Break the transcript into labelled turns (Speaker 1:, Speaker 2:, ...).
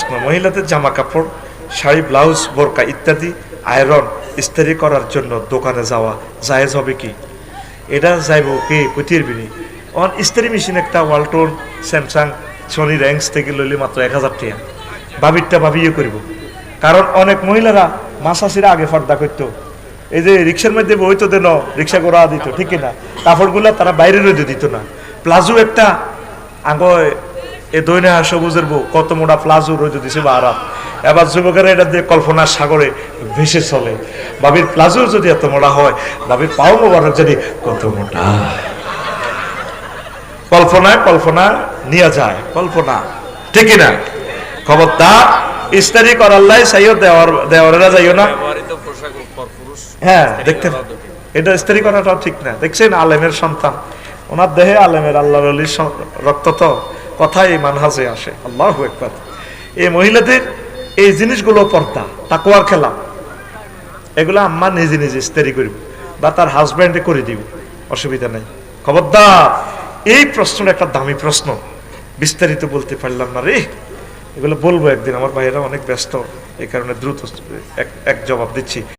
Speaker 1: প্রশ্ন, মহিলাদের জামা কাপড়, শাড়ি, ব্লাউজ, বোরকা ইত্যাদি আয়রন ইস্ত্রি করার জন্য দোকানে যাওয়া জায়েজ হবে কি? এটা যাইব কে কইতির বিনি অন ইস্ত্রি মেশিন একটা ওয়ালটন, স্যামসাং, সনি র্যাঙ্কস থেকে লইলে মাত্র 1000 টাকা। ভাবিরটা ভাবিয়ে করব, কারণ অনেক মহিলারা মাসাসিরা আগে ফর্দা করতো, এই যে রিক্সার মধ্যে বইতো দেন, রিক্সা করা দিত, ঠিক না? কাপড়গুলা তারা বাইরে রোদে দিত না। প্লাজো একটা আগে এ দৈনা সবুজের বউ কত মোটা প্লাজো রোদে দিছে বা আরাম। এবার যুবকেরা এটা দিয়ে কল্পনার সাগরে ভেসে চলে। ভাবির প্লাজো যদি এত মোটা হয়, ভাবির পাও মোবারক যদি কত মোটা। কল্পনায় কল্পনা নিয়ে যায়, কল্পনা, ঠিক না? খবরদার ইস্তারি করাল্লাই চাইও, দেওয়ারেরা যাইও না। হ্যাঁ, দেখতে এটা ইস্তারি করাটাও ঠিক না। দেখছেন আলেমের সন্তান, ওনার দেহে আলেমের আল্লাহর ওলির রক্ত, তো কথাই মানহাজে আসে। আল্লাহু আকবার। এই মহিলাদের এই জিনিসগুলো পর্দা, তাকওয়ার খেলা, এগুলো আম্মা নিজে নিজে ইস্তারি করব বা তার হাজব্যান্ডে করে দিব, অসুবিধা নেই। খবরদার, এই প্রশ্নটা একটা দামি প্রশ্ন, বিস্তারিত বলতে পারলাম না রে। এগুলো বলবো একদিন, আমার ভাইয়েরা অনেক ব্যস্ত, এই কারণে দ্রুত এক জবাব দিচ্ছি।